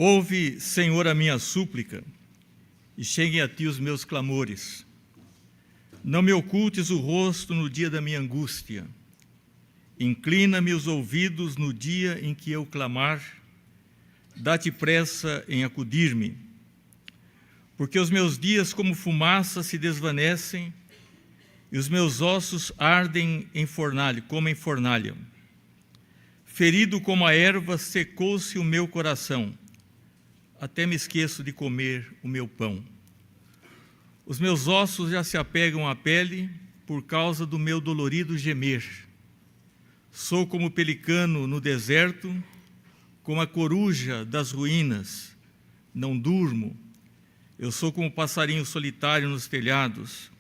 Ouve, Senhor, a minha súplica, e cheguem a ti os meus clamores. Não me ocultes o rosto no dia da minha angústia. Inclina-me os ouvidos no dia em que eu clamar. Dá-te pressa em acudir-me. Porque os meus dias como fumaça se desvanecem, e os meus ossos ardem como em fornalha. Ferido como a erva, secou-se o meu coração. Até me esqueço de comer o meu pão. Os meus ossos já se apegam à pele por causa do meu dolorido gemer. Sou como o pelicano no deserto, como a coruja das ruínas. Não durmo. Eu sou como o passarinho solitário nos telhados.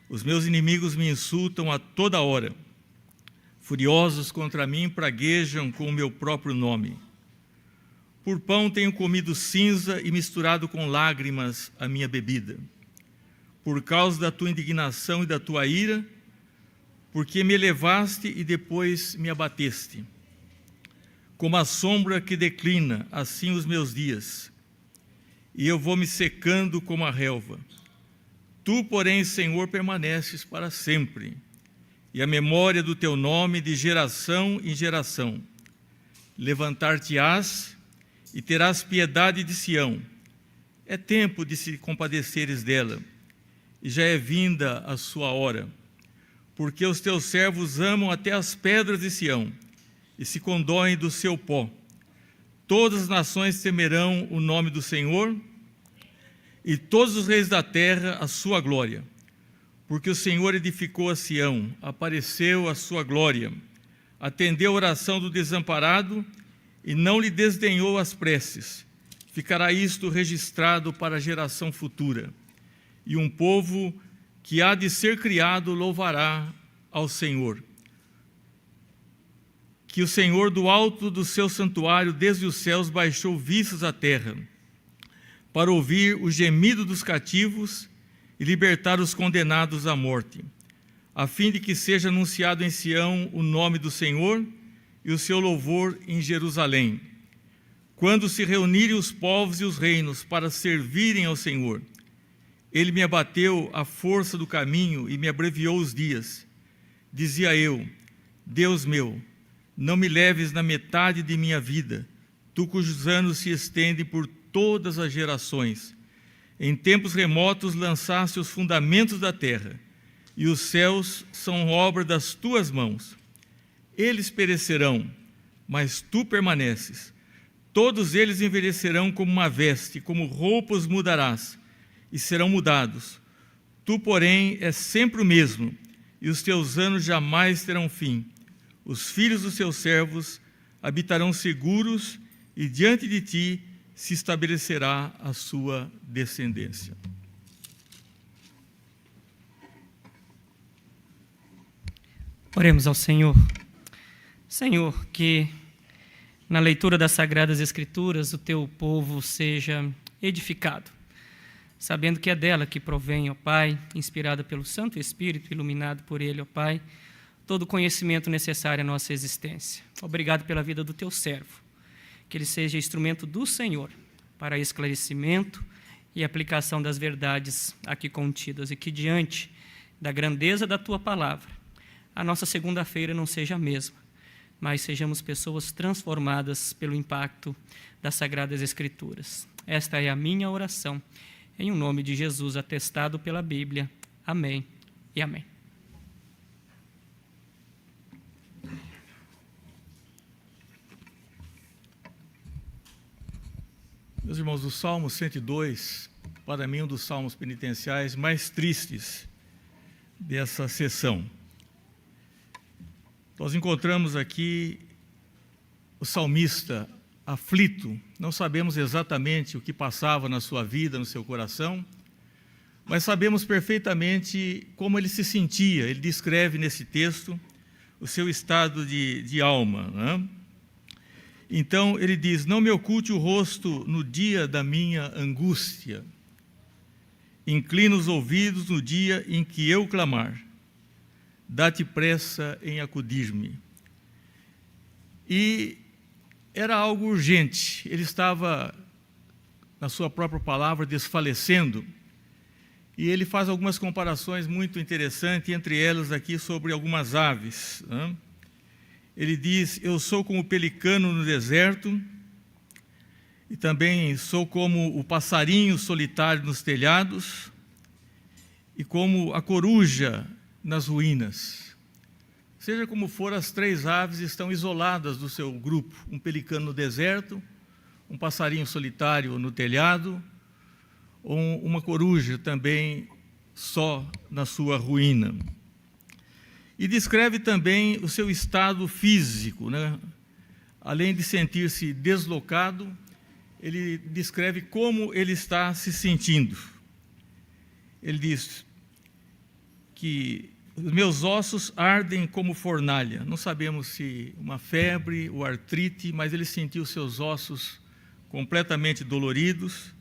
Os meus inimigos me insultam a toda hora. Furiosos contra mim, praguejam com o meu próprio nome. Por pão tenho comido cinza e misturado com lágrimas a minha bebida. Por causa da tua indignação e da tua ira, porque me elevaste e depois me abateste. Como a sombra que declina, assim os meus dias, e eu vou me secando como a relva. Tu, porém, Senhor, permaneces para sempre, e a memória do teu nome de geração em geração. Levantar-te-ás e terás piedade de Sião. É tempo de se compadeceres dela, e já é vinda a sua hora. Porque os teus servos amam até as pedras de Sião, e se condoem do seu pó. Todas as nações temerão o nome do Senhor, e todos os reis da terra a sua glória. Porque o Senhor edificou a Sião, apareceu a sua glória, atendeu a oração do desamparado, e não lhe desdenhou as preces. Ficará isto registrado para a geração futura. E um povo que há de ser criado louvará ao Senhor. Que o Senhor do alto do seu santuário desde os céus baixou vistas à terra, para ouvir o gemido dos cativos e libertar os condenados à morte, a fim de que seja anunciado em Sião o nome do Senhor e o seu louvor em Jerusalém. Quando se reunirem os povos e os reinos para servirem ao Senhor, ele me abateu a força do caminho e me abreviou os dias. Dizia eu, Deus meu, não me leves na metade de minha vida, tu cujos anos se estendem por todas as gerações. Em tempos remotos lançaste os fundamentos da terra, e os céus são obra das tuas mãos. Eles perecerão, mas tu permaneces. Todos eles envelhecerão como uma veste, como roupas mudarás, e serão mudados. Tu, porém, és sempre o mesmo, e os teus anos jamais terão fim. Os filhos dos teus servos habitarão seguros, e diante de ti se estabelecerá a sua descendência. Oremos ao Senhor. Senhor, que na leitura das Sagradas Escrituras o teu povo seja edificado, sabendo que é dela que provém, ó Pai, inspirada pelo Santo Espírito, iluminado por ele, ó Pai, todo o conhecimento necessário à nossa existência. Obrigado pela vida do teu servo, que ele seja instrumento do Senhor para esclarecimento e aplicação das verdades aqui contidas, e que diante da grandeza da tua palavra, a nossa segunda-feira não seja a mesma, mas sejamos pessoas transformadas pelo impacto das Sagradas Escrituras. Esta é a minha oração, em nome de Jesus, atestado pela Bíblia. Amém e amém. Meus irmãos, o Salmo 102, para mim, um dos salmos penitenciais mais tristes dessa sessão. Nós encontramos aqui o salmista aflito, não sabemos exatamente o que passava na sua vida, no seu coração, mas sabemos perfeitamente como ele se sentia. Ele descreve nesse texto o seu estado de alma, né? Então ele diz, não me oculte o rosto no dia da minha angústia, inclina os ouvidos no dia em que eu clamar, dá-te pressa em acudir-me. E era algo urgente. Ele estava, na sua própria palavra, desfalecendo. E ele faz algumas comparações muito interessantes, entre elas aqui sobre algumas aves. Ele diz: eu sou como o pelicano no deserto, e também sou como o passarinho solitário nos telhados, e como a coruja nas ruínas. Seja como for, as três aves estão isoladas do seu grupo: um pelicano no deserto, um passarinho solitário no telhado, ou uma coruja também só na sua ruína. E descreve também o seu estado físico, né? Além de sentir-se deslocado, ele descreve como ele está se sentindo. Ele diz que os meus ossos ardem como fornalha. Não sabemos se uma febre ou artrite, mas ele sentiu seus ossos completamente doloridos.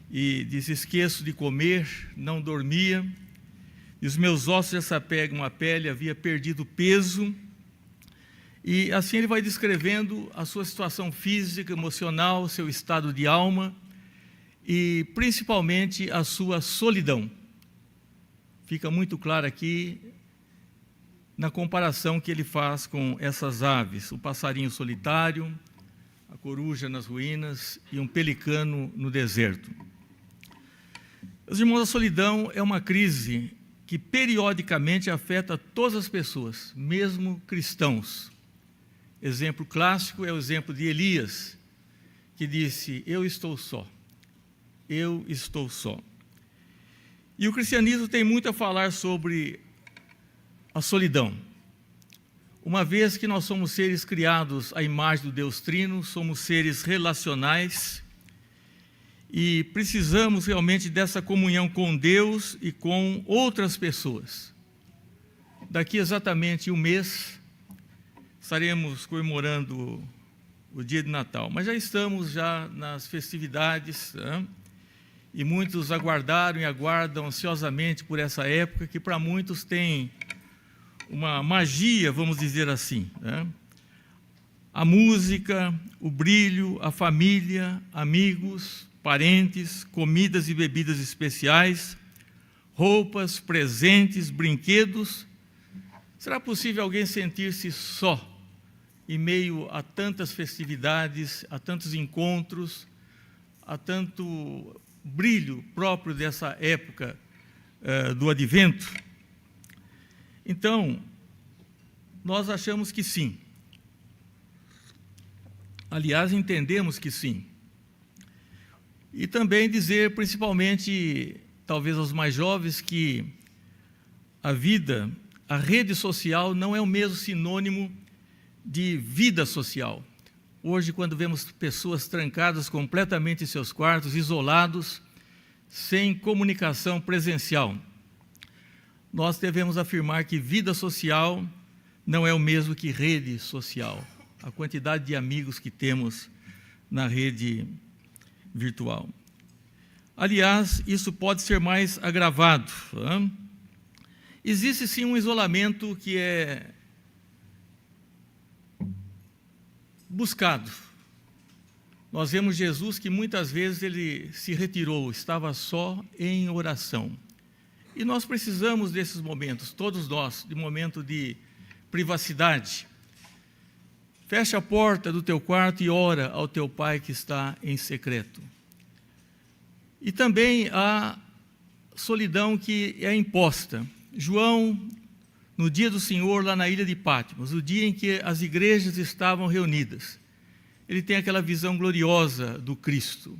E diz: esqueço de comer, não dormia, e os meus ossos já se apegam à pele, havia perdido peso. E assim ele vai descrevendo a sua situação física, emocional, seu estado de alma e principalmente a sua solidão. Fica muito claro aqui na comparação que ele faz com essas aves: o passarinho solitário, a coruja nas ruínas e um pelicano no deserto. Meus irmãos, a solidão é uma crise que periodicamente afeta todas as pessoas, mesmo cristãos. Exemplo clássico é o exemplo de Elias, que disse: eu estou só, eu estou só. E o cristianismo tem muito a falar sobre a solidão. Uma vez que nós somos seres criados à imagem do Deus Trino, somos seres relacionais, e precisamos realmente dessa comunhão com Deus e com outras pessoas. Daqui exatamente um mês, estaremos comemorando o dia de Natal, mas já estamos nas festividades, né? E muitos aguardaram e aguardam ansiosamente por essa época, que para muitos tem uma magia, vamos dizer assim, né? A música, o brilho, a família, amigos, parentes, comidas e bebidas especiais, roupas, presentes, brinquedos. Será possível alguém sentir-se só em meio a tantas festividades, a tantos encontros, a tanto brilho próprio dessa época do Advento? Então, nós achamos que sim. Aliás, entendemos que sim. E também dizer, principalmente, talvez aos mais jovens, que a vida, a rede social não é o mesmo sinônimo de vida social. Hoje, quando vemos pessoas trancadas completamente em seus quartos, isolados, sem comunicação presencial, nós devemos afirmar que vida social não é o mesmo que rede social. A quantidade de amigos que temos na rede virtual. Aliás, isso pode ser mais agravado. Existe sim um isolamento que é buscado. Nós vemos Jesus que muitas vezes ele se retirou, estava só em oração. E nós precisamos desses momentos, todos nós, de momento de privacidade. Fecha a porta do teu quarto e ora ao teu Pai que está em secreto. E também a solidão que é imposta. João, no dia do Senhor, lá na ilha de Patmos, o dia em que as igrejas estavam reunidas, ele tem aquela visão gloriosa do Cristo,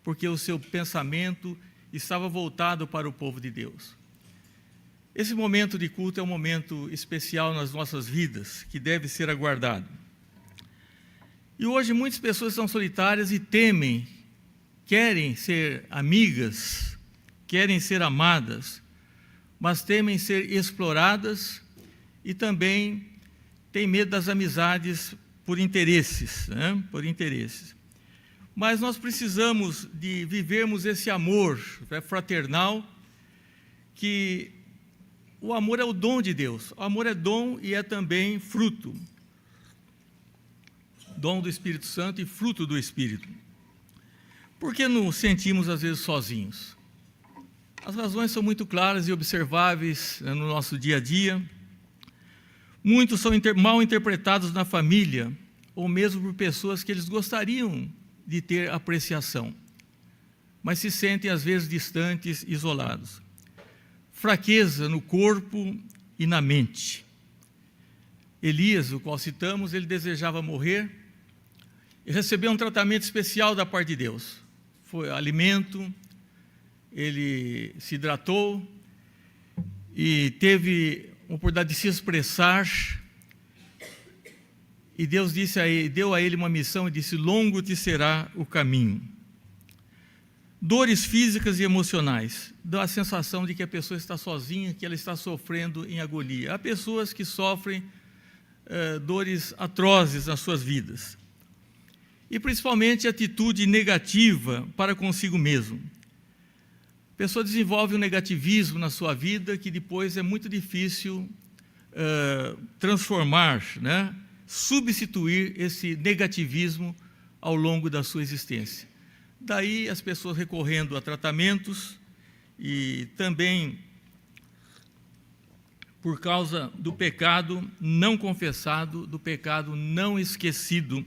porque o seu pensamento estava voltado para o povo de Deus. Esse momento de culto é um momento especial nas nossas vidas, que deve ser aguardado. E hoje muitas pessoas são solitárias e temem, querem ser amigas, querem ser amadas, mas temem ser exploradas e também têm medo das amizades por interesses, né? Por interesses. Mas nós precisamos de vivermos esse amor fraternal, que o amor é o dom de Deus. O amor é dom e é também fruto. dom do Espírito Santo e fruto do Espírito. Por que nos sentimos, às vezes, sozinhos? As razões são muito claras e observáveis no nosso dia a dia. Muitos são mal interpretados na família, ou mesmo por pessoas que eles gostariam de ter apreciação, mas se sentem, às vezes, distantes, isolados. Fraqueza no corpo e na mente. Elias, o qual citamos, ele desejava morrer e recebeu um tratamento especial da parte de Deus. Foi alimento, ele se hidratou e teve a oportunidade de se expressar. E Deus deu a ele uma missão e disse: longo te será o caminho. Dores físicas e emocionais. Dá a sensação de que a pessoa está sozinha, que ela está sofrendo em agonia. Há pessoas que sofrem dores atrozes nas suas vidas. E principalmente atitude negativa para consigo mesmo. A pessoa desenvolve um negativismo na sua vida que depois é muito difícil transformar, né? Substituir esse negativismo ao longo da sua existência. Daí as pessoas recorrendo a tratamentos e também por causa do pecado não confessado, do pecado não esquecido.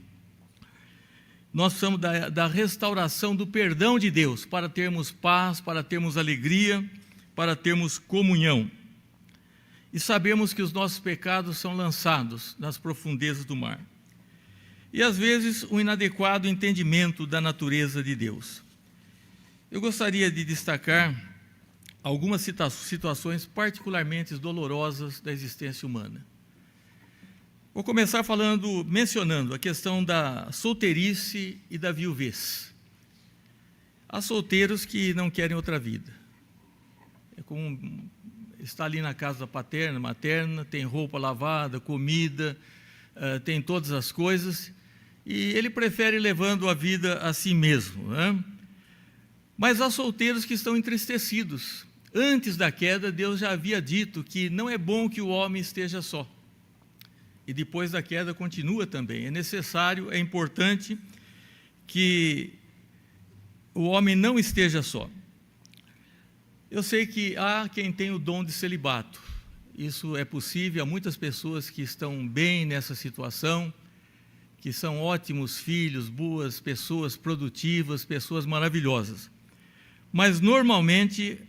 Nós precisamos da restauração do perdão de Deus para termos paz, para termos alegria, para termos comunhão. E sabemos que os nossos pecados são lançados nas profundezas do mar. E, às vezes, um inadequado entendimento da natureza de Deus. Eu gostaria de destacar algumas situações particularmente dolorosas da existência humana. Vou começar mencionando a questão da solteirice e da viuvez. Há solteiros que não querem outra vida. É como está ali na casa paterna, materna, tem roupa lavada, comida, tem todas as coisas, e ele prefere levando a vida a si mesmo, né? Mas há solteiros que estão entristecidos. Antes da queda, Deus já havia dito que não é bom que o homem esteja só. E depois da queda continua também. É necessário, é importante que o homem não esteja só. Eu sei que há quem tem o dom de celibato. Isso é possível, há muitas pessoas que estão bem nessa situação, que são ótimos filhos, boas pessoas, produtivas, pessoas maravilhosas. Mas, normalmente,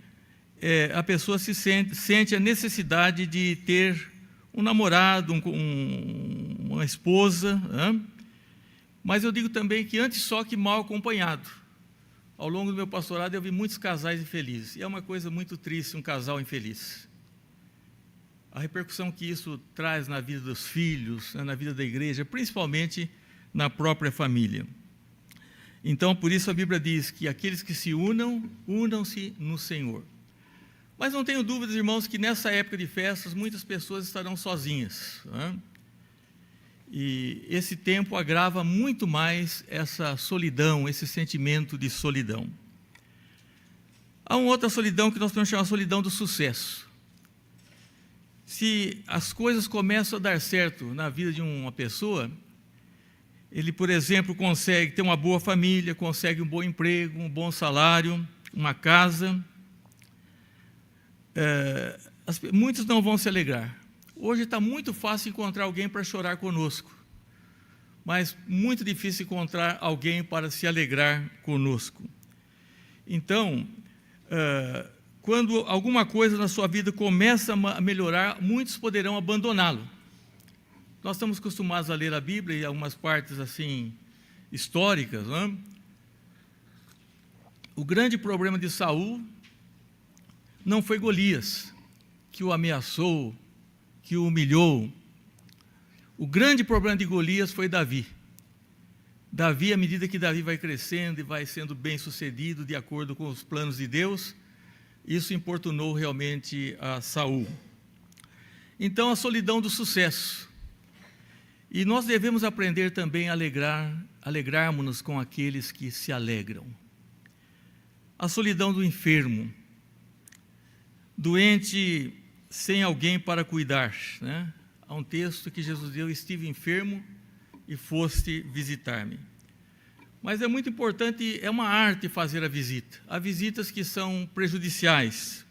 a pessoa sente a necessidade de ter um namorado, uma esposa, né? Mas eu digo também que antes só que mal acompanhado. Ao longo do meu pastorado eu vi muitos casais infelizes, e é uma coisa muito triste um casal infeliz. A repercussão que isso traz na vida dos filhos, na vida da igreja, principalmente na própria família. Então, por isso a Bíblia diz que aqueles que se unam-se no Senhor. Mas não tenho dúvidas, irmãos, que nessa época de festas muitas pessoas estarão sozinhas, né? E esse tempo agrava muito mais essa solidão, esse sentimento de solidão. Há uma outra solidão que nós podemos chamar de solidão do sucesso. Se as coisas começam a dar certo na vida de uma pessoa, ele, por exemplo, consegue ter uma boa família, consegue um bom emprego, um bom salário, uma casa, muitos não vão se alegrar. Hoje está muito fácil encontrar alguém para chorar conosco, mas muito difícil encontrar alguém para se alegrar conosco. Então, quando alguma coisa na sua vida começa a melhorar, muitos poderão abandoná-lo. Nós estamos acostumados a ler a Bíblia e algumas partes assim históricas, não é? O grande problema de Saul não foi Golias, que o ameaçou, que o humilhou. O grande problema de Golias foi Davi. Davi, à medida que Davi vai crescendo e vai sendo bem-sucedido de acordo com os planos de Deus, isso importunou realmente a Saul. Então, a solidão do sucesso. E nós devemos aprender também a alegrarmos-nos com aqueles que se alegram. A solidão do enfermo, doente sem alguém para cuidar, né? Há um texto que Jesus deu: estive enfermo e foste visitar-me. Mas é muito importante, é uma arte fazer a visita. Há visitas que são prejudiciais,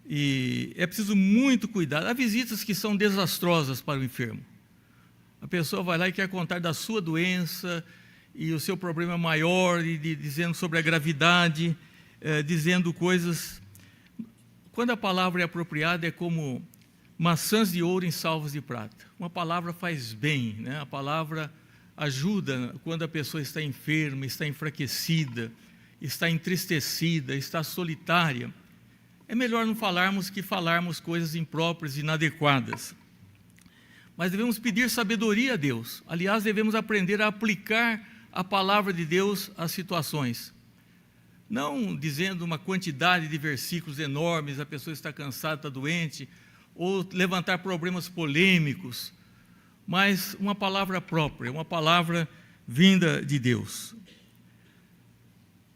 e é preciso muito cuidado. Há visitas que são desastrosas para o enfermo. A pessoa vai lá e quer contar da sua doença, e o seu problema maior, e dizendo sobre a gravidade, dizendo coisas. Quando a palavra é apropriada, é como maçãs de ouro em salvos de prata. Uma palavra faz bem, né? A palavra ajuda quando a pessoa está enferma, está enfraquecida, está entristecida, está solitária. É melhor não falarmos que falarmos coisas impróprias e inadequadas. Mas devemos pedir sabedoria a Deus. Aliás, devemos aprender a aplicar a palavra de Deus às situações. Não dizendo uma quantidade de versículos enormes, a pessoa está cansada, está doente, ou levantar problemas polêmicos, mas uma palavra própria, uma palavra vinda de Deus.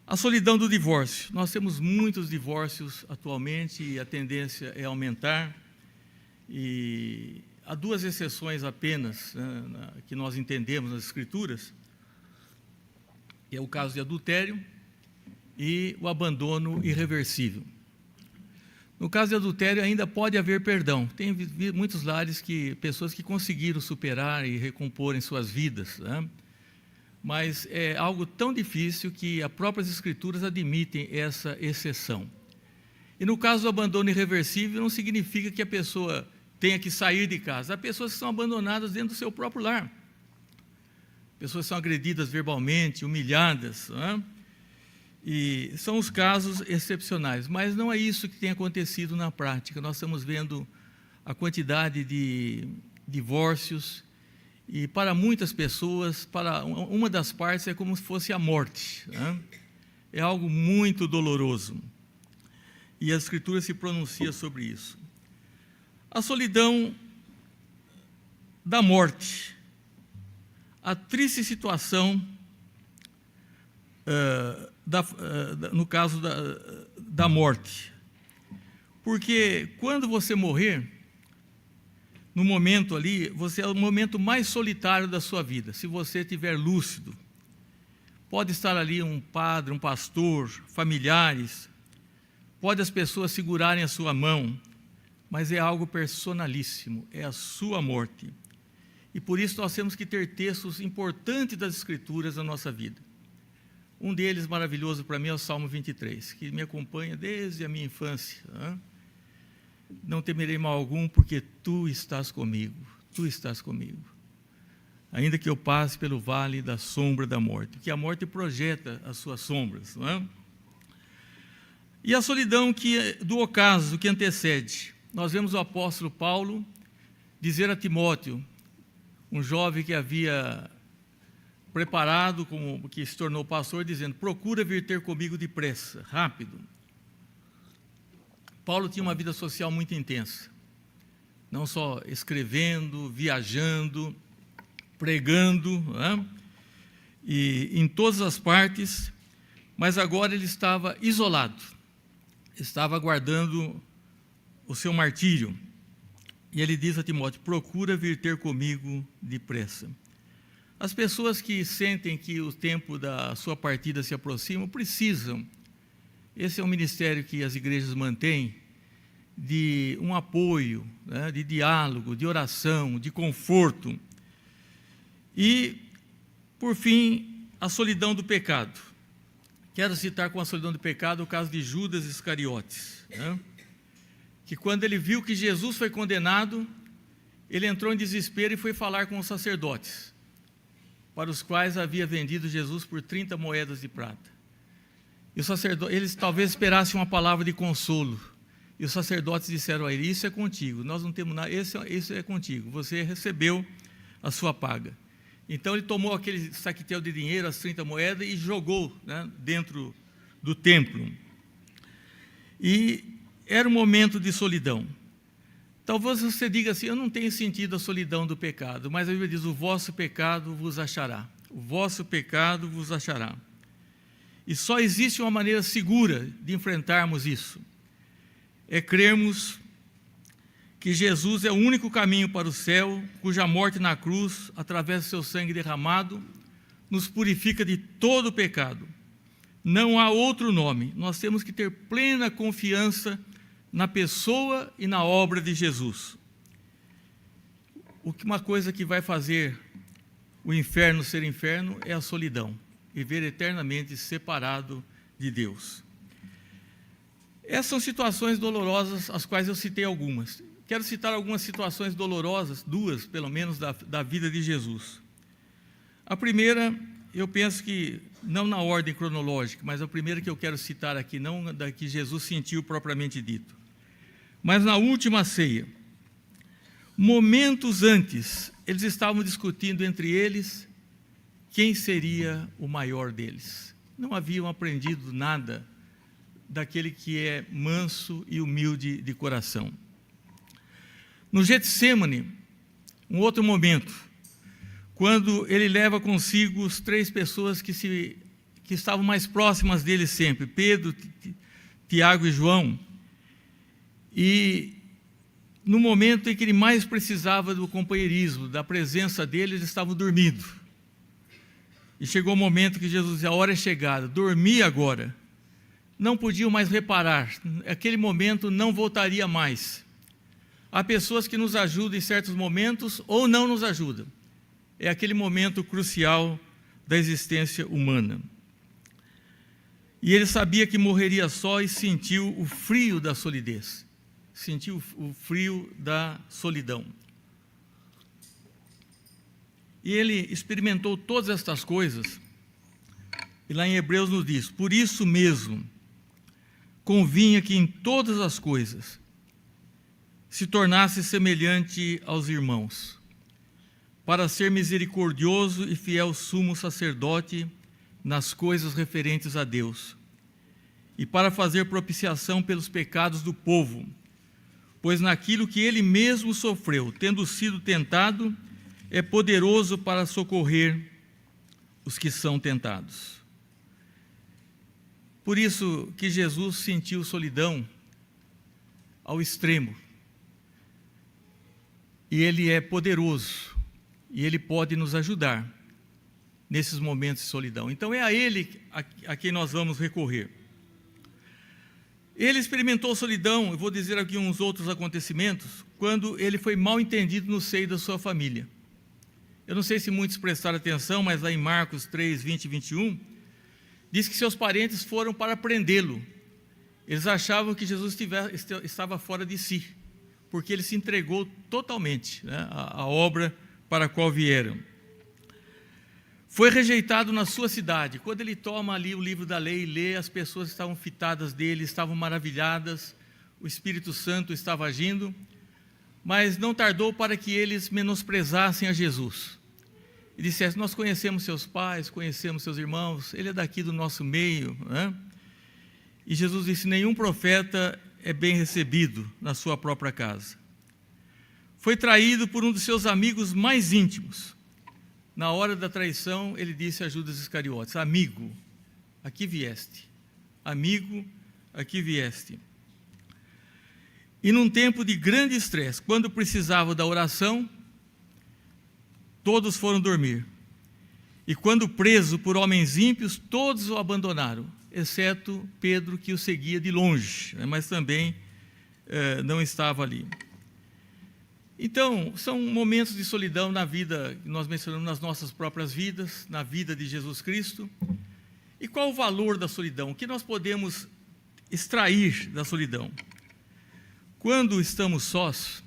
A solidão do divórcio. Nós temos muitos divórcios atualmente e a tendência é aumentar. E há duas exceções apenas, né, que nós entendemos nas Escrituras, que é o caso de adultério e o abandono irreversível. No caso de adultério, ainda pode haver perdão. Tem muitos lares pessoas que conseguiram superar e recompor em suas vidas, né? Mas é algo tão difícil que as próprias Escrituras admitem essa exceção. E no caso do abandono irreversível, não significa que a pessoa tenha que sair de casa. Há pessoas que são abandonadas dentro do seu próprio lar. Pessoas são agredidas verbalmente, humilhadas, né? E são os casos excepcionais, mas não é isso que tem acontecido na prática. Nós estamos vendo a quantidade de divórcios, e para muitas pessoas, para uma das partes, é como se fosse a morte, né? É algo muito doloroso, e a Escritura se pronuncia sobre isso. A solidão da morte, a triste situação, no caso da morte. Porque quando você morrer, no momento ali, você é o momento mais solitário da sua vida. Se você estiver lúcido, pode estar ali um padre, um pastor, familiares, pode as pessoas segurarem a sua mão, mas é algo personalíssimo, é a sua morte. E por isso nós temos que ter textos importantes das Escrituras na nossa vida. Um deles, maravilhoso para mim, é o Salmo 23, que me acompanha desde a minha infância, né? Não temerei mal algum, porque tu estás comigo, tu estás comigo. Ainda que eu passe pelo vale da sombra da morte, que a morte projeta as suas sombras, não é? E a solidão do ocaso que antecede. Nós vemos o apóstolo Paulo dizer a Timóteo, um jovem que havia preparado, que se tornou pastor, dizendo: procura vir ter comigo depressa, rápido. Paulo tinha uma vida social muito intensa, não só escrevendo, viajando, pregando, né? E em todas as partes, mas agora ele estava isolado, estava aguardando o seu martírio. E ele diz a Timóteo: procura vir ter comigo depressa. As pessoas que sentem que o tempo da sua partida se aproxima, precisam. Esse é um ministério que as igrejas mantêm, de um apoio, né, de diálogo, de oração, de conforto. E, por fim, a solidão do pecado. Quero citar com a solidão do pecado o caso de Judas Iscariotes, né, que quando ele viu que Jesus foi condenado, ele entrou em desespero e foi falar com os sacerdotes, para os quais havia vendido Jesus por 30 moedas de prata. E os sacerdotes, eles talvez esperassem uma palavra de consolo. E os sacerdotes disseram a ele: isso é contigo, nós não temos nada, isso é contigo, você recebeu a sua paga. Então ele tomou aquele saquetel de dinheiro, as 30 moedas, e jogou, né, dentro do templo. E era um momento de solidão. Talvez você diga assim: eu não tenho sentido a solidão do pecado, mas a Bíblia diz: o vosso pecado vos achará. O vosso pecado vos achará. E só existe uma maneira segura de enfrentarmos isso. É crermos que Jesus é o único caminho para o céu, cuja morte na cruz, através do seu sangue derramado, nos purifica de todo o pecado. Não há outro nome. Nós temos que ter plena confiança na pessoa e na obra de Jesus. Uma coisa que vai fazer o inferno ser inferno é a solidão, viver eternamente separado de Deus. Essas são situações dolorosas, as quais eu citei algumas. Quero citar algumas situações dolorosas, duas pelo menos, da vida de Jesus. A primeira, eu penso que, não na ordem cronológica, mas a primeira que eu quero citar aqui, não da que Jesus sentiu propriamente dito, mas na última ceia. Momentos antes, eles estavam discutindo entre eles quem seria o maior deles. Não haviam aprendido nada daquele que é manso e humilde de coração. No Getsêmani, um outro momento, quando ele leva consigo as 3 pessoas que estavam mais próximas dele sempre, Pedro, Tiago e João, e no momento em que ele mais precisava do companheirismo, da presença dele, eles estavam dormindo. E chegou o momento que Jesus disse: a hora é chegada, dormi agora. Não podiam mais reparar, aquele momento não voltaria mais. Há pessoas que nos ajudam em certos momentos ou não nos ajudam. É aquele momento crucial da existência humana. E ele sabia que morreria só e sentiu o frio da solidez. Sentiu o frio da solidão. E ele experimentou todas estas coisas. E lá em Hebreus nos diz: por isso mesmo, convinha que em todas as coisas se tornasse semelhante aos irmãos, para ser misericordioso e fiel sumo sacerdote nas coisas referentes a Deus, e para fazer propiciação pelos pecados do povo, pois naquilo que ele mesmo sofreu, tendo sido tentado, é poderoso para socorrer os que são tentados. Por isso que Jesus sentiu solidão ao extremo. E ele é poderoso, e ele pode nos ajudar nesses momentos de solidão. Então é a ele a quem nós vamos recorrer. Ele experimentou solidão, eu vou dizer aqui uns outros acontecimentos, quando ele foi mal entendido no seio da sua família. Eu não sei se muitos prestaram atenção, mas lá em Marcos 3, 20 e 21, diz que seus parentes foram para prendê-lo. Eles achavam que Jesus estava fora de si, porque ele se entregou totalmente, né, à obra para a qual vieram. Foi rejeitado na sua cidade. Quando ele toma ali o livro da lei e lê, as pessoas estavam fitadas dele, estavam maravilhadas, o Espírito Santo estava agindo, mas não tardou para que eles menosprezassem a Jesus. E dissessem: nós conhecemos seus pais, conhecemos seus irmãos, ele é daqui do nosso meio, né? E Jesus disse: nenhum profeta é bem recebido na sua própria casa. Foi traído por um dos seus amigos mais íntimos. Na hora da traição, ele disse a Judas Iscariotes: amigo, aqui vieste. Amigo, aqui vieste. E num tempo de grande estresse, quando precisava da oração, todos foram dormir. E quando preso por homens ímpios, todos o abandonaram, exceto Pedro, que o seguia de longe, mas também não estava ali. Então, são momentos de solidão na vida, que nós mencionamos nas nossas próprias vidas, na vida de Jesus Cristo. E qual o valor da solidão? O que nós podemos extrair da solidão? Quando estamos sós,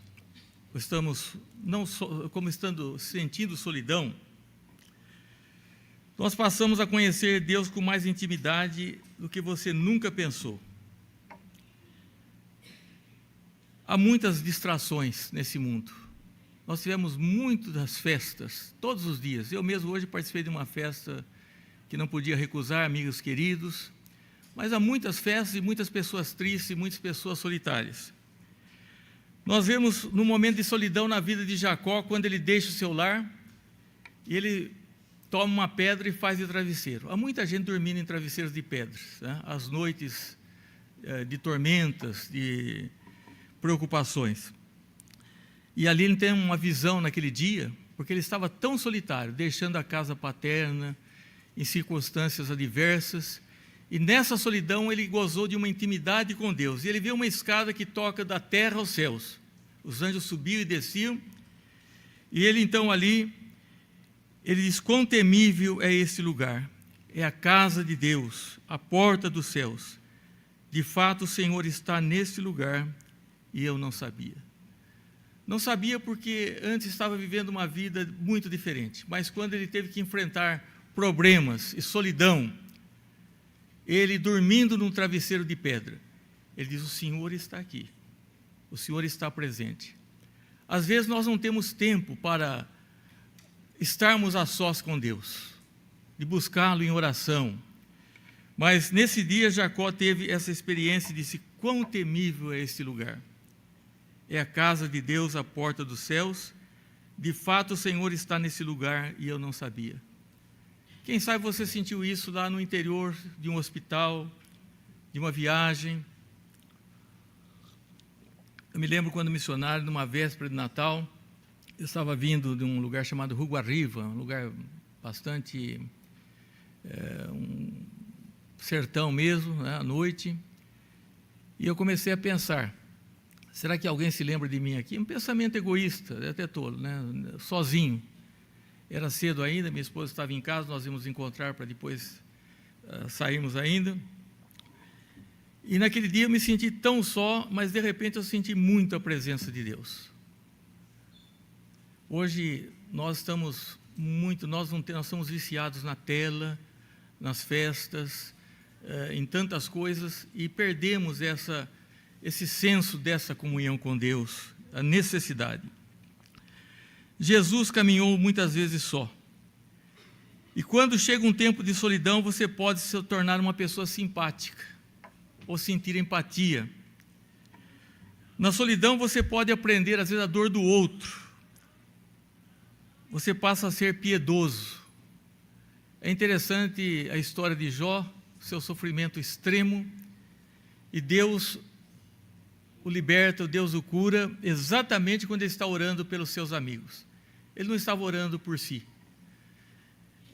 sentindo solidão, nós passamos a conhecer Deus com mais intimidade do que você nunca pensou. Há muitas distrações nesse mundo. Nós tivemos muitas festas, todos os dias. Eu mesmo hoje participei de uma festa que não podia recusar, amigos queridos. Mas há muitas festas e muitas pessoas tristes e muitas pessoas solitárias. Nós vemos no momento de solidão na vida de Jacó, quando ele deixa o seu lar, e ele toma uma pedra e faz de travesseiro. Há muita gente dormindo em travesseiros de pedras, né? As noites de tormentas, de preocupações. E ali ele tem uma visão naquele dia, porque ele estava tão solitário, deixando a casa paterna, em circunstâncias adversas, e nessa solidão ele gozou de uma intimidade com Deus. E ele vê uma escada que toca da terra aos céus. Os anjos subiam e desciam, e ele então ali, ele diz: quão temível é esse lugar, é a casa de Deus, a porta dos céus. De fato o Senhor está nesse lugar, e eu não sabia. Não sabia porque antes estava vivendo uma vida muito diferente, mas quando ele teve que enfrentar problemas e solidão, ele dormindo num travesseiro de pedra, ele diz: o Senhor está aqui, o Senhor está presente. Às vezes nós não temos tempo para estarmos a sós com Deus, de buscá-lo em oração, mas nesse dia Jacó teve essa experiência e disse: quão temível é este lugar, é a casa de Deus, a porta dos céus. De fato o Senhor está nesse lugar e eu não sabia. Quem sabe você sentiu isso lá no interior de um hospital, de uma viagem. Eu me lembro quando missionário, numa véspera de Natal, eu estava vindo de um lugar chamado Ruguarriva, um lugar bastante, um sertão mesmo, né, à noite, e eu comecei a pensar: será que alguém se lembra de mim aqui? Um pensamento egoísta, até tolo, né? Sozinho. Era cedo ainda, minha esposa estava em casa, nós íamos encontrar para depois sairmos ainda. E naquele dia eu me senti tão só, mas de repente eu senti muito a presença de Deus. Hoje nós estamos nós somos viciados na tela, nas festas, em tantas coisas, e perdemos esse senso dessa comunhão com Deus, a necessidade. Jesus caminhou muitas vezes só. E quando chega um tempo de solidão, você pode se tornar uma pessoa simpática, ou sentir empatia. Na solidão você pode aprender, às vezes, a dor do outro. Você passa a ser piedoso. É interessante a história de Jó, seu sofrimento extremo, e Deus o liberta, Deus o cura, exatamente quando ele está orando pelos seus amigos. Ele não estava orando por si.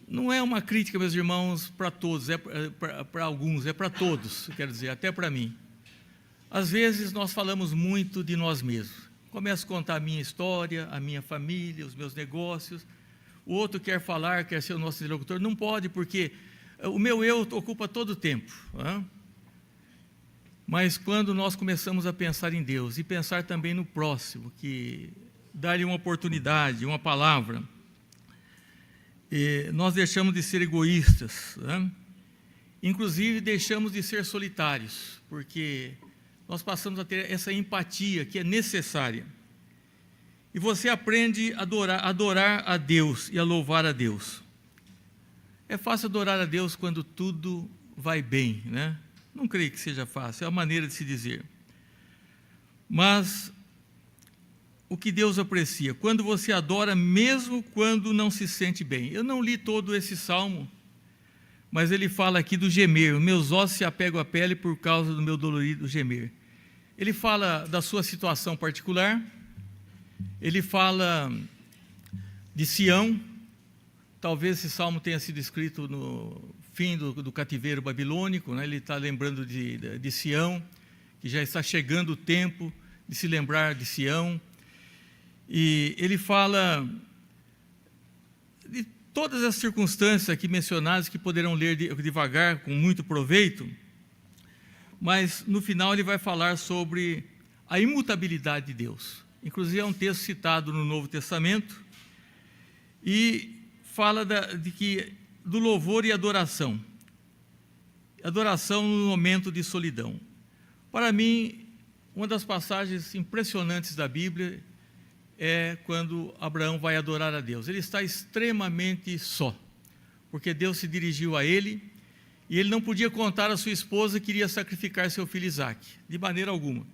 Não é uma crítica, meus irmãos, para todos, é para alguns, é para todos, quero dizer, até para mim. Às vezes nós falamos muito de nós mesmos. Começo a contar a minha história, a minha família, os meus negócios. O outro quer falar, quer ser o nosso interlocutor, não pode, porque o meu eu ocupa todo o tempo. Mas quando nós começamos a pensar em Deus e pensar também no próximo, que dá-lhe uma oportunidade, uma palavra, nós deixamos de ser egoístas, inclusive deixamos de ser solitários, porque nós passamos a ter essa empatia que é necessária. E você aprende a adorar a Deus e a louvar a Deus. É fácil adorar a Deus quando tudo vai bem, né? Não creio que seja fácil, é a maneira de se dizer. Mas o que Deus aprecia, quando você adora mesmo quando não se sente bem. Eu não li todo esse salmo, mas ele fala aqui do gemer. Meus ossos se apegam à pele por causa do meu dolorido gemer. Ele fala da sua situação particular, ele fala de Sião. Talvez esse salmo tenha sido escrito no fim do cativeiro babilônico, né? Ele está lembrando de Sião, que já está chegando o tempo de se lembrar de Sião. E ele fala de todas as circunstâncias aqui mencionadas, que poderão ler devagar, com muito proveito, mas no final ele vai falar sobre a imutabilidade de Deus. Inclusive é um texto citado no Novo Testamento, e fala do louvor e adoração. Adoração no momento de solidão. Para mim, uma das passagens impressionantes da Bíblia é quando Abraão vai adorar a Deus. Ele está extremamente só, porque Deus se dirigiu a ele, e ele não podia contar à sua esposa que iria sacrificar seu filho Isaque, de maneira alguma.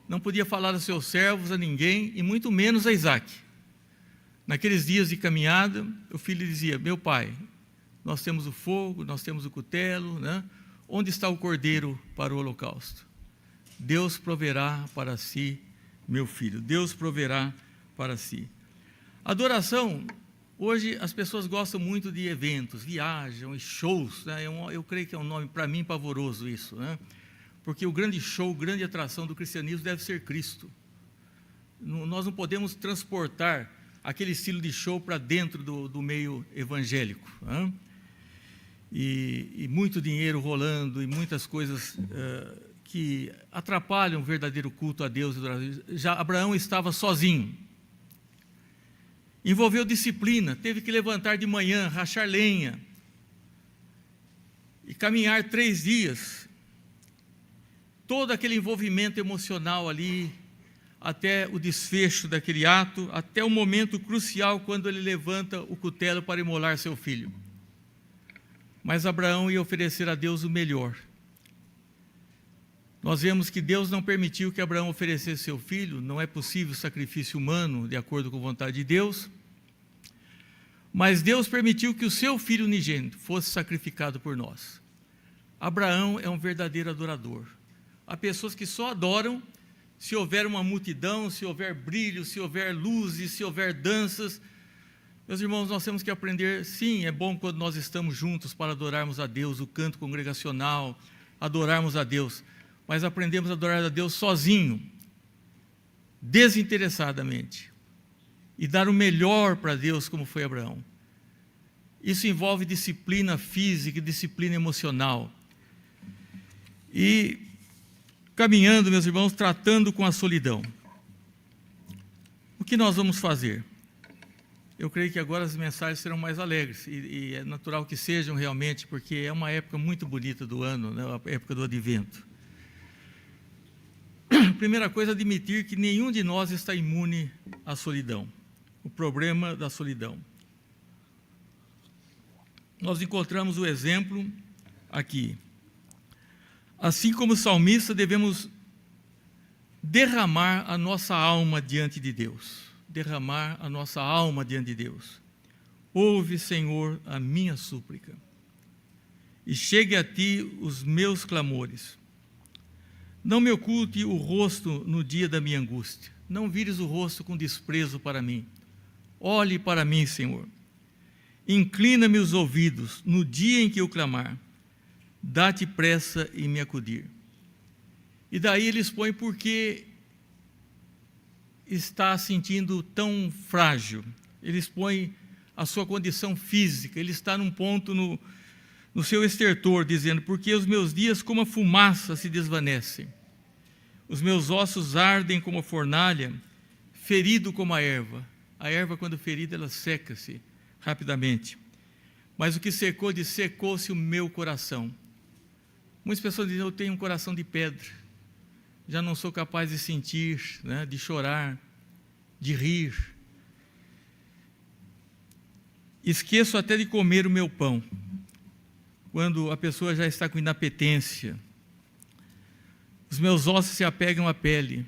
Não podia falar aos seus servos, a ninguém, e muito menos a Isaque. Naqueles dias de caminhada, o filho dizia: meu pai, nós temos o fogo, nós temos o cutelo, né? Onde está o cordeiro para o holocausto? Deus proverá para si meu filho. Deus proverá para si. Adoração, hoje as pessoas gostam muito de eventos, viajam e shows, né? Eu creio que é um nome, para mim, pavoroso isso, né? Porque o grande show, grande atração do cristianismo deve ser Cristo. Nós não podemos transportar aquele estilo de show para dentro do meio evangélico, né? E muito dinheiro rolando e muitas coisas que atrapalham o verdadeiro culto a Deus. Já Abraão estava sozinho. Envolveu disciplina, teve que levantar de manhã, rachar lenha e caminhar 3 dias. Todo aquele envolvimento emocional ali, até o desfecho daquele ato, até o momento crucial quando ele levanta o cutelo para imolar seu filho. Mas Abraão ia oferecer a Deus o melhor. Nós vemos que Deus não permitiu que Abraão oferecesse seu filho, não é possível sacrifício humano, de acordo com a vontade de Deus, mas Deus permitiu que o seu filho unigênito fosse sacrificado por nós. Abraão é um verdadeiro adorador. Há pessoas que só adoram se houver uma multidão, se houver brilho, se houver luzes, se houver danças. Meus irmãos, nós temos que aprender, sim, é bom quando nós estamos juntos para adorarmos a Deus, o canto congregacional, adorarmos a Deus, mas aprendemos a adorar a Deus sozinho, desinteressadamente, e dar o melhor para Deus, como foi Abraão. Isso envolve disciplina física e disciplina emocional. E caminhando, meus irmãos, tratando com a solidão. O que nós vamos fazer? Eu creio que agora as mensagens serão mais alegres, e é natural que sejam realmente, porque é uma época muito bonita do ano, né, a época do advento. Primeira coisa, admitir que nenhum de nós está imune à solidão, o problema da solidão. Nós encontramos o exemplo aqui. Assim como o salmista, devemos derramar a nossa alma diante de Deus. Derramar a nossa alma diante de Deus. Ouve, Senhor, a minha súplica, e chegue a ti os meus clamores. Não me oculte o rosto no dia da minha angústia. Não vires o rosto com desprezo para mim. Olhe para mim, Senhor. Inclina-me os ouvidos no dia em que eu clamar. Dá-te pressa em me acudir. E daí ele expõe porque está sentindo tão frágil. Ele expõe a sua condição física. Ele está num ponto no seu estertor, dizendo: porque os meus dias como a fumaça se desvanecem, os meus ossos ardem como a fornalha, ferido como a erva. A erva, quando ferida, ela seca-se rapidamente. Mas o que secou, secou-se o meu coração. Muitas pessoas dizem: eu tenho um coração de pedra, já não sou capaz de sentir, né, de chorar, de rir. Esqueço até de comer o meu pão, quando a pessoa já está com inapetência. Os meus ossos se apegam à pele,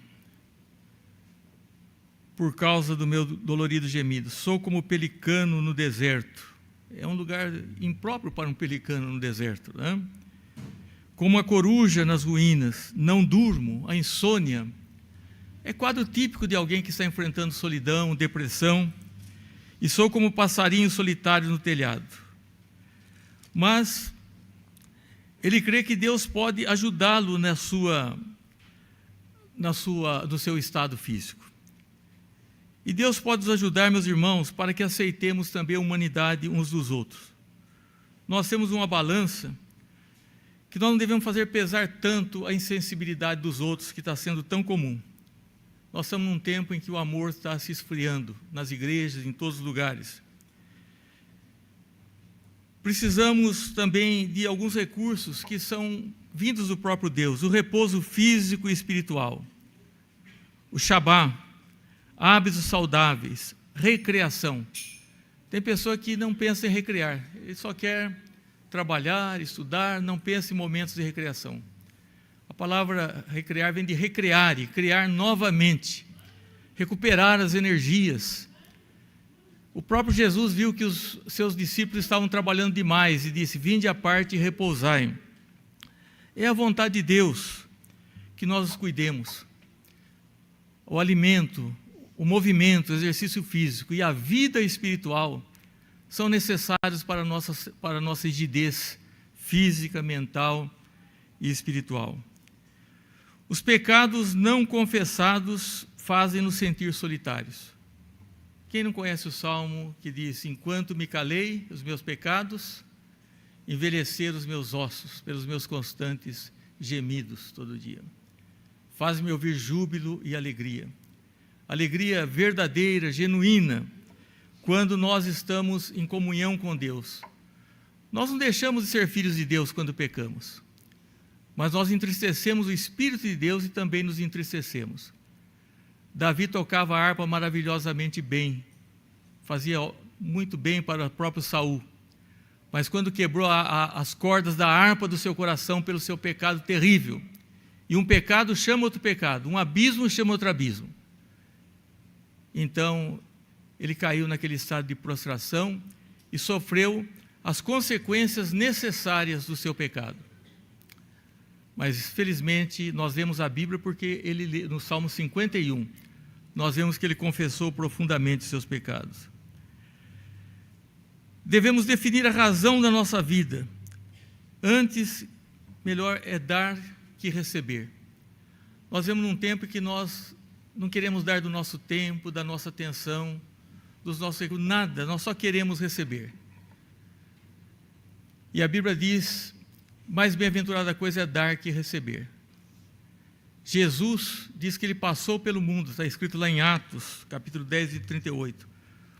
por causa do meu dolorido gemido. Sou como pelicano no deserto. É um lugar impróprio para um pelicano no deserto, né? Como a coruja nas ruínas, não durmo, a insônia. É quadro típico de alguém que está enfrentando solidão, depressão. E sou como passarinho solitário no telhado. Mas ele crê que Deus pode ajudá-lo no seu estado físico. E Deus pode nos ajudar, meus irmãos, para que aceitemos também a humanidade uns dos outros. Nós temos uma balança que nós não devemos fazer pesar tanto a insensibilidade dos outros, que está sendo tão comum. Nós estamos num tempo em que o amor está se esfriando, nas igrejas, em todos os lugares. Precisamos também de alguns recursos que são vindos do próprio Deus: o repouso físico e espiritual, o Shabá, hábitos saudáveis, recreação. Tem pessoa que não pensa em recrear, ele só quer trabalhar, estudar, não pensa em momentos de recreação. A palavra recrear vem de recrear, e criar novamente, recuperar as energias. O próprio Jesus viu que os seus discípulos estavam trabalhando demais e disse: vinde à parte e repousai. É a vontade de Deus que nós os cuidemos. o alimento, o movimento, o exercício físico e a vida espiritual são necessários para a nossa rigidez física, mental e espiritual. Os pecados não confessados fazem-nos sentir solitários. Quem não conhece o Salmo que diz: enquanto me calei os meus pecados, envelheceram os meus ossos pelos meus constantes gemidos todo dia. Faz-me ouvir júbilo e alegria. Alegria verdadeira, genuína, quando nós estamos em comunhão com Deus. Nós não deixamos de ser filhos de Deus quando pecamos, mas nós entristecemos o Espírito de Deus e também nos entristecemos. Davi tocava a harpa maravilhosamente bem, fazia muito bem para o próprio Saul, mas quando quebrou as cordas da harpa do seu coração pelo seu pecado terrível, e um pecado chama outro pecado, um abismo chama outro abismo, então ele caiu naquele estado de prostração e sofreu as consequências necessárias do seu pecado. Mas felizmente nós vemos a Bíblia porque ele, no Salmo 51, nós vemos que ele confessou profundamente seus pecados. Devemos definir a razão da nossa vida. Antes, melhor é dar que receber. Nós vemos num tempo que nós não queremos dar do nosso tempo, da nossa atenção, dos nossos recursos, nada, nós só queremos receber. E a Bíblia diz: mais bem-aventurada coisa é dar que receber. Jesus diz que ele passou pelo mundo, está escrito lá em Atos, capítulo 10 e 38.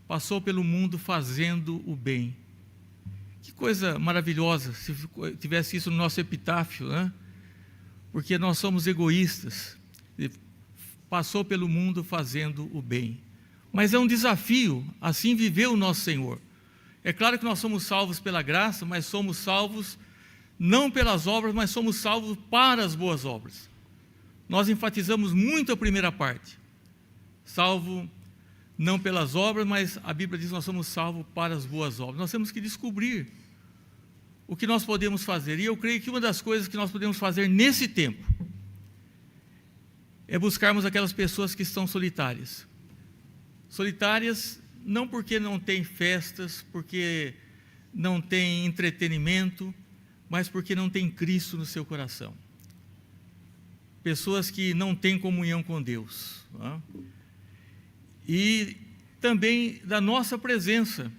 Passou pelo mundo fazendo o bem. Que coisa maravilhosa se tivesse isso no nosso epitáfio, né? Porque nós somos egoístas. Passou pelo mundo fazendo o bem. Mas é um desafio, assim viveu o nosso Senhor. É claro que nós somos salvos pela graça, mas somos salvos não pelas obras, mas somos salvos para as boas obras. Nós enfatizamos muito a primeira parte. Salvo não pelas obras, mas a Bíblia diz que nós somos salvos para as boas obras. Nós temos que descobrir o que nós podemos fazer. E eu creio que uma das coisas que nós podemos fazer nesse tempo é buscarmos aquelas pessoas que estão solitárias. Solitárias não porque não tem festas, porque não tem entretenimento, mas porque não tem Cristo no seu coração. Pessoas que não têm comunhão com Deus. Não é? E também da nossa presença,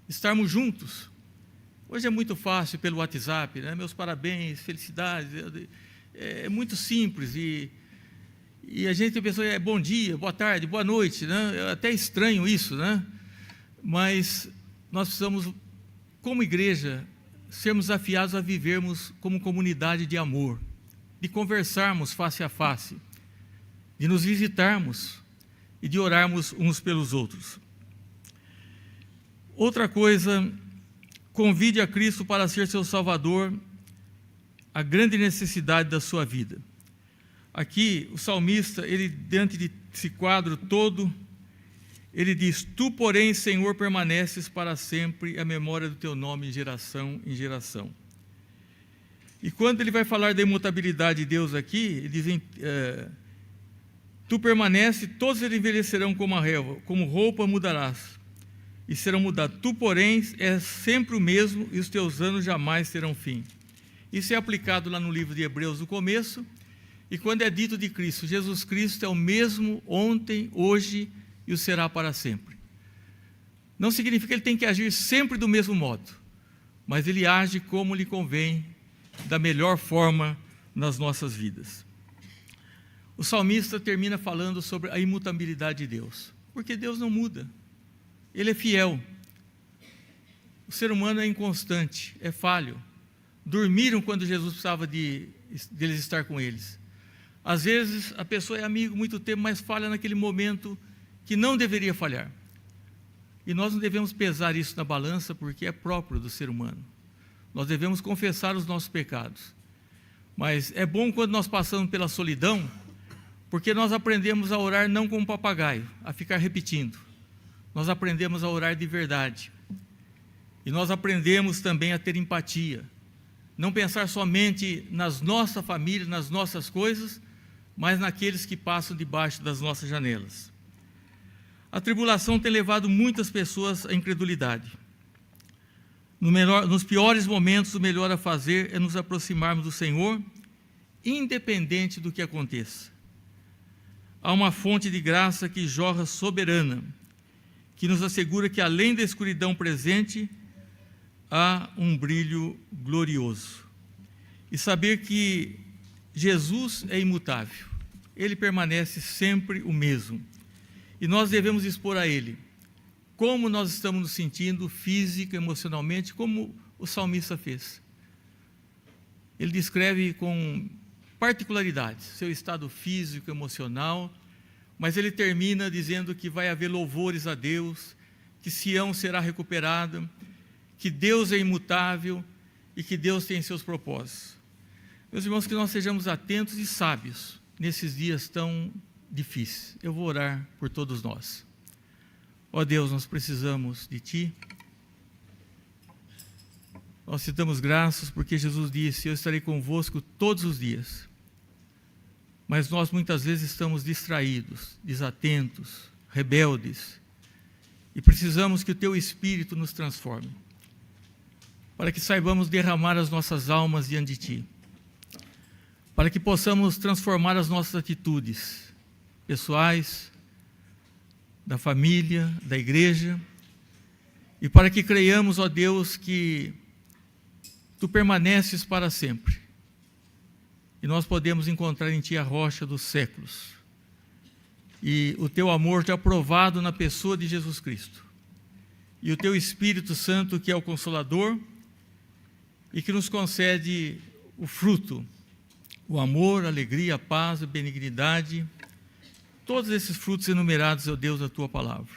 estarmos juntos. Hoje é muito fácil pelo WhatsApp, né? Meus parabéns, felicidades, é muito simples e a gente pensa, bom dia, boa tarde, boa noite, né? É até estranho isso, né? Mas nós precisamos, como igreja, sermos desafiados a vivermos como comunidade de amor, de conversarmos face a face, de nos visitarmos e de orarmos uns pelos outros. Outra coisa, convide a Cristo para ser seu Salvador, a grande necessidade da sua vida. Aqui, o salmista, ele, diante desse quadro todo, ele diz: tu, porém, Senhor, permaneces para sempre, a memória do teu nome, de geração em geração. E quando ele vai falar da imutabilidade de Deus aqui, ele diz: tu permanece, todos eles envelhecerão como a relva, como roupa mudarás, e serão mudados. Tu, porém, és sempre o mesmo, e os teus anos jamais terão fim. Isso é aplicado lá no livro de Hebreus, no começo, e quando é dito de Cristo, Jesus Cristo é o mesmo ontem, hoje e o será para sempre. Não significa que ele tem que agir sempre do mesmo modo, mas ele age como lhe convém, da melhor forma nas nossas vidas. O salmista termina falando sobre a imutabilidade de Deus, porque Deus não muda, ele é fiel. O ser humano é inconstante, é falho. Dormiram quando Jesus precisava deles estar com eles. Às vezes a pessoa é amigo muito tempo, mas falha naquele momento que não deveria falhar. E nós não devemos pesar isso na balança, porque é próprio do ser humano. Nós devemos confessar os nossos pecados. Mas é bom quando nós passamos pela solidão, porque nós aprendemos a orar não como um papagaio, a ficar repetindo. Nós aprendemos a orar de verdade. E nós aprendemos também a ter empatia. Não pensar somente nas nossa família, nas nossas coisas, mas naqueles que passam debaixo das nossas janelas. A tribulação tem levado muitas pessoas à incredulidade. Nos piores momentos, o melhor a fazer é nos aproximarmos do Senhor, independente do que aconteça. Há uma fonte de graça que jorra soberana, que nos assegura que, além da escuridão presente, há um brilho glorioso. E saber que Jesus é imutável, Ele permanece sempre o mesmo. E nós devemos expor a Ele como nós estamos nos sentindo física, emocionalmente, como o salmista fez. Ele descreve com particularidades seu estado físico, emocional, mas ele termina dizendo que vai haver louvores a Deus, que Sião será recuperada, que Deus é imutável e que Deus tem seus propósitos. Meus irmãos, que nós sejamos atentos e sábios nesses dias tão difíceis. Eu vou orar por todos nós. Ó Deus, nós precisamos de Ti. Nós te damos graças porque Jesus disse: eu estarei convosco todos os dias. Mas nós muitas vezes estamos distraídos, desatentos, rebeldes, e precisamos que o Teu Espírito nos transforme, para que saibamos derramar as nossas almas diante de Ti, para que possamos transformar as nossas atitudes pessoais, da família, da igreja, e para que creiamos, ó Deus, que Tu permaneces para sempre, e nós podemos encontrar em Ti a rocha dos séculos, e o Teu amor já provado na pessoa de Jesus Cristo, e o Teu Espírito Santo, que é o Consolador, e que nos concede o fruto, o amor, a alegria, a paz, a benignidade, todos esses frutos enumerados, ó Deus, da Tua palavra.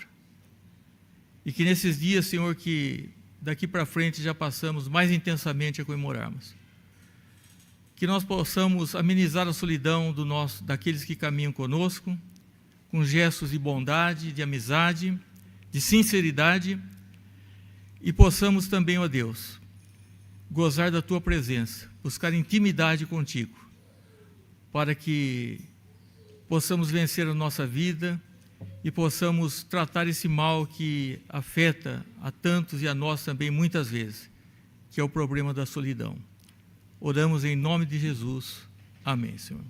E que nesses dias, Senhor, que daqui para frente já passamos mais intensamente a comemorarmos, que nós possamos amenizar a solidão daqueles que caminham conosco, com gestos de bondade, de amizade, de sinceridade, e possamos também, ó Deus, gozar da Tua presença, buscar intimidade contigo, para que possamos vencer a nossa vida e possamos tratar esse mal que afeta a tantos e a nós também muitas vezes, que é o problema da solidão. Oramos em nome de Jesus. Amém, Senhor.